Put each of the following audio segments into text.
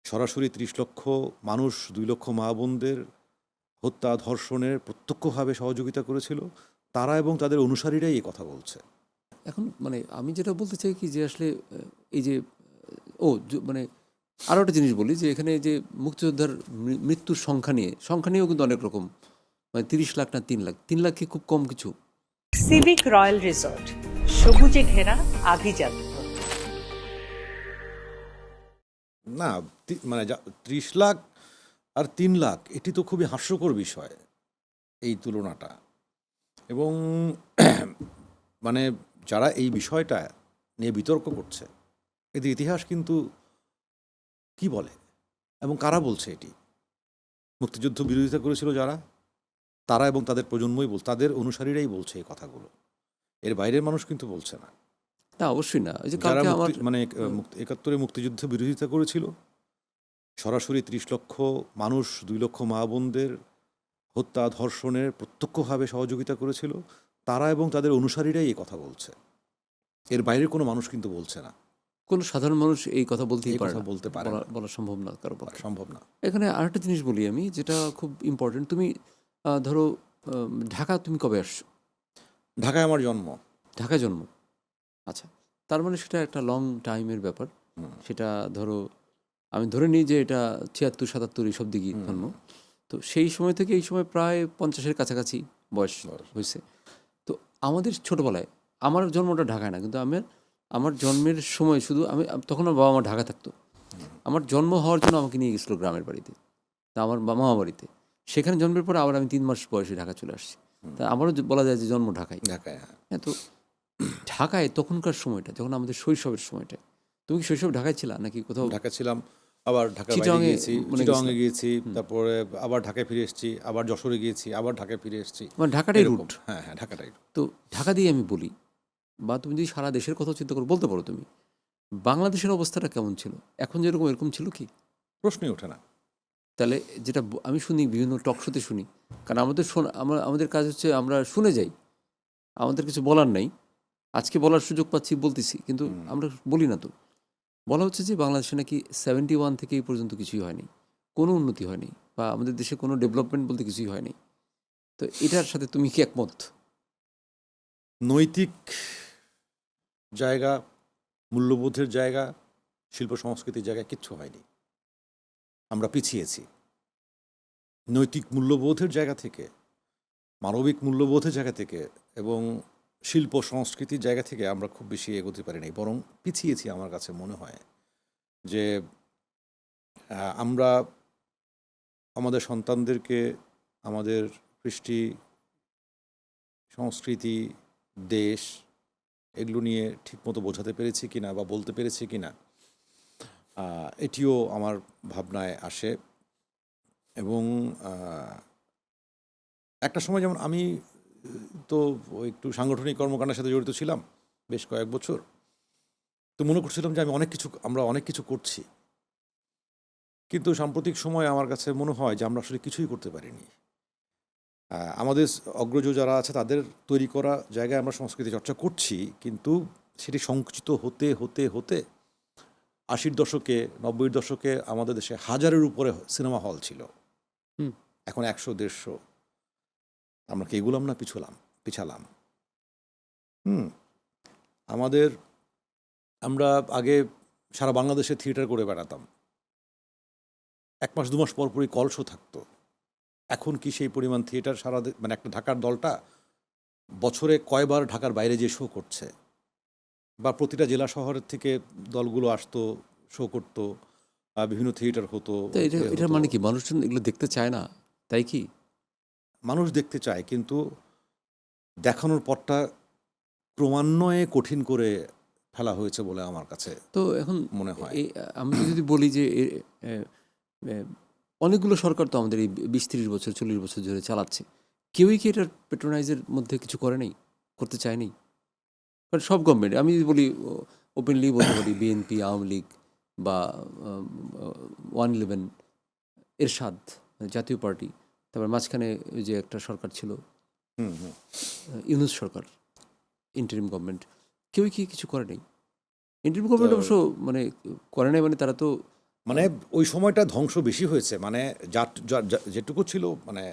সরাসরি ৩০ লক্ষ মানুষ, ২ লক্ষ মা বোনদের হত্যা, ধর্ষণের প্রত্যক্ষভাবে সহযোগিতা করেছিল। তারা এবং তাদের অনুসারীরাই এই কথা বলছে। এখন মানে আমি যেটা বলতে চাই কি যে আসলে এই যে মানে আরও একটা জিনিস বলি যে এখানে যে মুক্তিযোদ্ধার মৃত্যুর সংখ্যা নিয়েও কিন্তু অনেক রকম, মানে ৩০ লাখ না ৩ লাখ, ৩ লাখ কি খুব কম কিছু? সিভিক রয়্যাল রিসোর্ট, সবুজে ঘেরা আভিজাত্য। না, মানে ৩০ লাখ আর ৩ লাখ এটি তো খুবই হাস্যকর বিষয়, এই তুলনাটা। এবং মানে যারা এই বিষয়টা নিয়ে বিতর্ক করছে, এদের ইতিহাস কিন্তু কি বলে এবং কারা বলছে এটি? মুক্তিযুদ্ধ বিরোধিতা করেছিল যারা, তারা এবং তাদের প্রজন্মই তাদের অনুসারীরাই বলছে এই কথাগুলো। এর বাইরের মানুষ কিন্তু বলছে না। না অবশ্যই না। ওই যে যারা কালকে আমার ৭১ মুক্তিযুদ্ধ বিরোধিতা করেছিল, সরাসরি ৩০ লক্ষ মানুষ, ২ লক্ষ মা বোনদের হত্যা, ধর্ষণের প্রত্যক্ষভাবে সহযোগিতা করেছিল, তারা এবং তাদের অনুসারীরাই এই কথা বলছে। এর বাইরের কোনো মানুষ কিন্তু বলছে না। কোনো সাধারণ মানুষ এই কথা বলতেই এই পারে কথা না, বলতে পারে না। বলা সম্ভব না কারো পক্ষে। সম্ভব না। এখানে আরেকটা জিনিস বলি আমি, যেটা খুব ইম্পর্টেন্ট। তুমি ধরো ঢাকা তুমি কবে আসছো? ঢাকায় আমার জন্ম। ঢাকায় জন্ম, আচ্ছা। তার মানে সেটা একটা লং টাইমের ব্যাপার। সেটা ধরো আমি ধরে নিই যে এটা ৭৬-৭৭ এইসব দিকেই জন্ম। তো সেই সময় থেকে এই সময় প্রায় ৫০-এর কাছাকাছি বয়স হয়েছে। তো আমাদের ছোটোবেলায়, আমার জন্মটা ঢাকায় না, কিন্তু আমার জন্মের সময় শুধু তখন আমার বাবা মা ঢাকা থাকতো। আমার জন্ম হওয়ার জন্য আমাকে নিয়ে গেছিলো গ্রামের বাড়িতে, তা আমার মামা বাড়িতে। সেখানে জন্মের পরে আবার আমি ৩ মাস বয়সে ঢাকা চলে আসছি। তা আমারও বলা যায় যে জন্ম ঢাকায়। ঢাকায়, হ্যাঁ, তো ঢাকায় তখনকার সময়টা, যখন আমাদের শৈশবের সময়টা, তুমি কি শৈশব ঢাকায় ছিলা নাকি কোথাও? ঢাকা ছিলাম, আবার ঢাকার বাইরে চিটাগাংয়ে গিয়েছি, চিটাগাংয়ে গিয়েছি, তারপরে আবার ঢাকায় ফিরে এসেছি, আবার যশোরে গিয়েছি, আবার ঢাকায় ফিরে এসেছি। মানে ঢাকাটাই এরকম। রুট। হ্যাঁ, হ্যাঁ, ঢাকাটাই। তো ঢাকা দিয়ে আমি বলি, বা তুমি যদি সারা দেশের কথা চিন্তা করে বলতে পারো, তুমি বাংলাদেশের অবস্থাটা কেমন ছিল? এখন যেরকম এরকম ছিল কি? প্রশ্নই ওঠে না। তাহলে যেটা আমি শুনি, বিভিন্ন টক শোতে শুনি, কারণ আমাদের কাজ হচ্ছে আমরা শুনে যাই, আমাদের কিছু বলার নাই। আজকে বলার সুযোগ পাচ্ছি, বলতেছি, কিন্তু আমরা বলি না। তো বলা হচ্ছে যে বাংলাদেশে নাকি 71 থেকে এই পর্যন্ত কিছুই হয়নি, কোনো উন্নতি হয়নি, বা আমাদের দেশে কোনো ডেভেলপমেন্ট বলতে কিছুই হয়নি। তো এটার সাথে তুমি কি একমত? নৈতিক জায়গা, মূল্যবোধের জায়গা, শিল্প সংস্কৃতির জায়গায় কিচ্ছু হয়নি। আমরা পিছিয়েছি। নৈতিক মূল্যবোধের জায়গা থেকে, মানবিক মূল্যবোধের জায়গা থেকে এবং শিল্প সংস্কৃতির জায়গা থেকে আমরা খুব বেশি এগোতে পারি নাই, বরং পিছিয়েছি। আমার কাছে মনে হয় যে আমরা আমাদের সন্তানদেরকে আমাদের কৃষ্টি, সংস্কৃতি, দেশ এগুলো নিয়ে ঠিকমতো বোঝাতে পেরেছি কিনা বা বলতে পেরেছি কিনা, এটিও আমার ভাবনায় আসে। এবং একটা সময় যেমন আমি তো একটু সাংগঠনিক কর্মকাণ্ডের সাথে জড়িত ছিলাম বেশ কয়েক বছর। তো মনে করছিলাম যে আমরা অনেক কিছু করছি, কিন্তু সাম্প্রতিক সময়ে আমার কাছে মনে হয় যে আমরা আসলে কিছুই করতে পারিনি। আমাদের অগ্রজ যারা আছে তাদের তৈরি করা জায়গায় আমরা সংস্কৃতি চর্চা করছি, কিন্তু সেটি সংকুচিত হতে হতে হতে ৮০-র দশকে, ৯০-র দশকে আমাদের দেশে ১,০০০-এর উপরে সিনেমা হল ছিল। এখন ১০০-১৫০। আমরা কি এগুলাম না পিছালাম? আমরা আগে সারা বাংলাদেশে থিয়েটার করে বেড়াতাম। ১ মাস ২ মাস পরপরই কল শো থাকতো। এখন কি সেই পরিমাণ থিয়েটার মানে একটা ঢাকার দলটা বছরে কয়বার ঢাকার বাইরে যেয়ে শো করছে? বা প্রতিটা জেলা শহরের থেকে দলগুলো আসতো, শো করতো, বিভিন্ন থিয়েটার হতো। তো এটা মানে কি, মানুষজন এগুলো দেখতে চায় না, তাই কি? মানুষ দেখতে চায়, কিন্তু দেখানোর পথটা ক্রমান্বয়ে কঠিন করে ফেলা হয়েছে বলে আমার কাছে তো এখন মনে হয়। আমি যদি বলি যে অনেকগুলো সরকার তো আমাদের এই ২০-৩০ বছর ৪০ বছর ধরে চালাচ্ছে, কেউই কি এটার পেট্রোনাইজের মধ্যে কিছু করে নেই, করতে চায়নি? কারণ সব গভর্নমেন্ট, আমি যদি বলি ওপেনলি বলতে পারি, বিএনপি, আওয়ামী লীগ, বা 111, এরশাদ, জাতীয় পার্টি, তারপর মাঝখানে ওই যে একটা সরকার ছিল, ইউনূস সরকার, ইন্টারিম গভর্নমেন্ট, কেউই কি কিছু করে নেই? ইন্টারিম গভর্নমেন্ট অবশ্য মানে করে নাই, মানে তারা তো মানে ওই সময়টা ধ্বংস বেশি হয়েছে, মানে যেটুকু ছিল মানে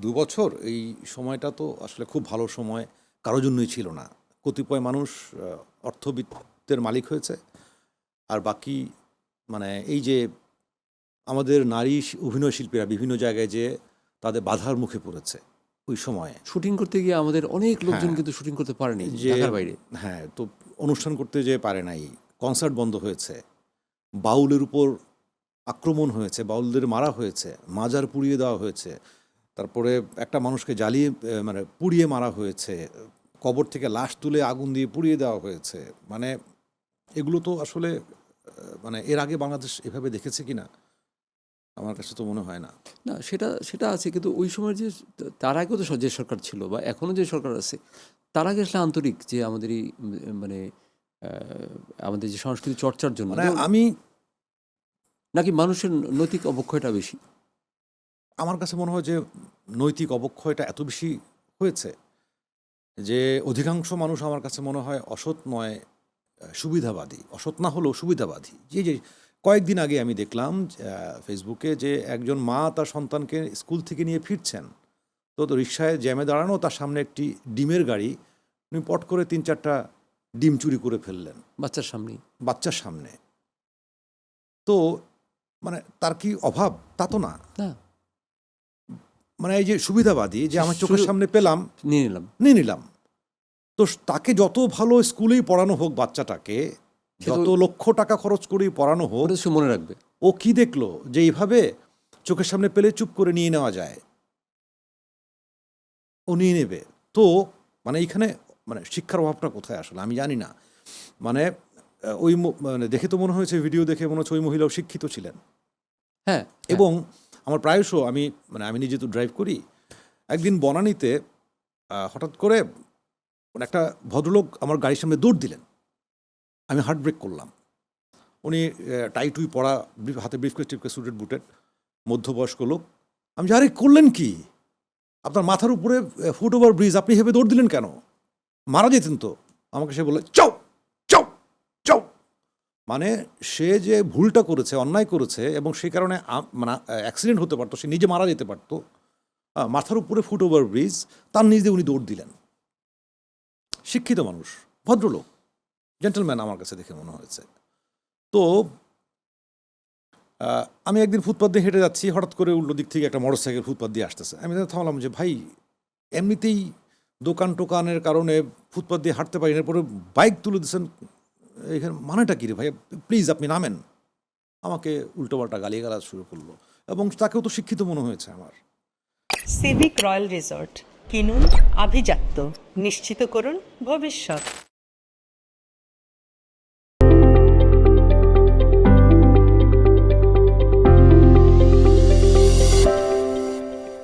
2 বছর, এই সময়টা তো আসলে খুব ভালো সময় কারোর জন্যই ছিল না। কতিপয় মানুষ অর্থবিত্তের মালিক হয়েছে, আর বাকি মানে এই যে আমাদের নারী অভিনয় শিল্পীরা বিভিন্ন জায়গায় যে তাদের বাধার মুখে পড়েছে ওই সময়ে, শুটিং করতে গিয়ে আমাদের অনেক লোকজন হ্যাঁ। কিন্তু শুটিং করতে পারেনি যে ঢাকার বাইরে। হ্যাঁ, তো অনুষ্ঠান করতে যে পারে নাই, কনসার্ট বন্ধ হয়েছে, বাউলের উপর আক্রমণ হয়েছে, বাউলদের মারা হয়েছে, মাজার পুড়িয়ে দেওয়া হয়েছে, তারপরে একটা মানুষকে জ্বালিয়ে মানে পুড়িয়ে মারা হয়েছে, কবর থেকে লাশ তুলে আগুন দিয়ে পুড়িয়ে দেওয়া হয়েছে। মানে এগুলো তো আসলে মানে এর আগে বাংলাদেশ এভাবে দেখেছে কিনা আমার কাছে তো মনে হয় না। না, সেটা সেটা আছে, কিন্তু ওই সময় যে তার আগেও তো যে সরকার ছিল বা এখনও যে সরকার আছে, তার আগে আসলে আন্তরিক যে আমাদের এই মানে আমাদের যে সংস্কৃতি চর্চার জন্য, মানে আমি নাকি মানুষের নৈতিক অবক্ষয়টা বেশি? আমার কাছে মনে হয় যে নৈতিক অবক্ষয়টা এত বেশি হয়েছে যে অধিকাংশ মানুষ আমার কাছে মনে হয় অসৎ নয়, সুবিধাবাদী। অসৎ না হলেও সুবিধাবাদী। যে কয়েকদিন আগে আমি দেখলাম ফেসবুকে যে একজন মা তার সন্তানকে স্কুল থেকে নিয়ে ফিরছেন, তো রিকশায় জ্যামে দাঁড়ানো, তার সামনে একটি ডিমের গাড়ি, উনি পট করে 3-4টা ডিম চুরি করে ফেললেন বাচ্চার সামনেই। বাচ্চার সামনে। তো মানে তার কি অভাব? তা তো না। না, মানে এই যে সুবিধাবাদী, যে আমার চোখের সামনে পেলাম নিয়ে নিলাম, তো তাকে যত ভালো স্কুলেই পড়ানো হোক, বাচ্চাটাকে যত লক্ষ টাকা খরচ করেই পড়ানো হোক, ওটা সে মনে রাখবে। ও কি দেখলো যে এইভাবে চোখের সামনে পেলে চুপ করে নিয়ে নেওয়া যায়, ও নিয়ে নেবে। তো মানে এইখানে মানে শিক্ষার অভাবটা কোথায় আসলে আমি জানি না। মানে ওই মানে দেখে তো মনে হয়েছে, ভিডিও দেখে মনে হচ্ছে ওই মহিলাও শিক্ষিত ছিলেন। হ্যাঁ, এবং আমার প্রায়শ আমি নিজে তো ড্রাইভ করি, একদিন বনানীতে হঠাৎ করে মানে একটা ভদ্রলোক আমার গাড়ির সামনে দৌড় দিলেন, আমি হার্ট ব্রেক করলাম। উনি টাই টুই পরা, হাতে ব্রিফকেস টিফকেস, সুটেড বুটেড, মধ্যবয়স্ক লোক। আমি যে, আরে করলেন কি? আপনার মাথার উপরে ফুট ওভার ব্রিজ, আপনি হেবে দৌড় দিলেন কেন? মারা যেতেন তো। আমাকে সে বলে চাও চাও চাও। মানে সে যে ভুলটা করেছে, অন্যায় করেছে, এবং সেই কারণে মানে অ্যাক্সিডেন্ট হতে পারতো, সে নিজে মারা যেতে পারতো, মাথার উপরে ফুট ওভার ব্রিজ, তার নিজে উনি দৌড় দিলেন। শিক্ষিত মানুষ, ভদ্রলোক, জেন্টলম্যান আমার কাছে দেখে মনে হয়েছে। তো আমি একদিন ফুটপাথ দিয়ে হেঁটে যাচ্ছি, হঠাৎ করে উল্টো দিক থেকে একটা মোটরসাইকেল ফুটপাথ দিয়ে আসতেছে। আমি থামলাম যে, ভাই এমনিতেই দোকান টোকানের কারণে ফুটপাথ দিয়ে হাঁটতে পারি না, এরপরে বাইক তুলে দিচ্ছেন, এখানে মানেটা কী রে ভাই, প্লিজ আপনি নামেন। আমাকে উল্টোপাল্টা গালিগালাজ শুরু করলো, এবং তাকেও তো শিক্ষিত মনে হয়েছে আমার। সিভিক রয়্যাল রিসর্ট, কিনুন আভিজাত্য, নিশ্চিত করুন ভবিষ্যৎ।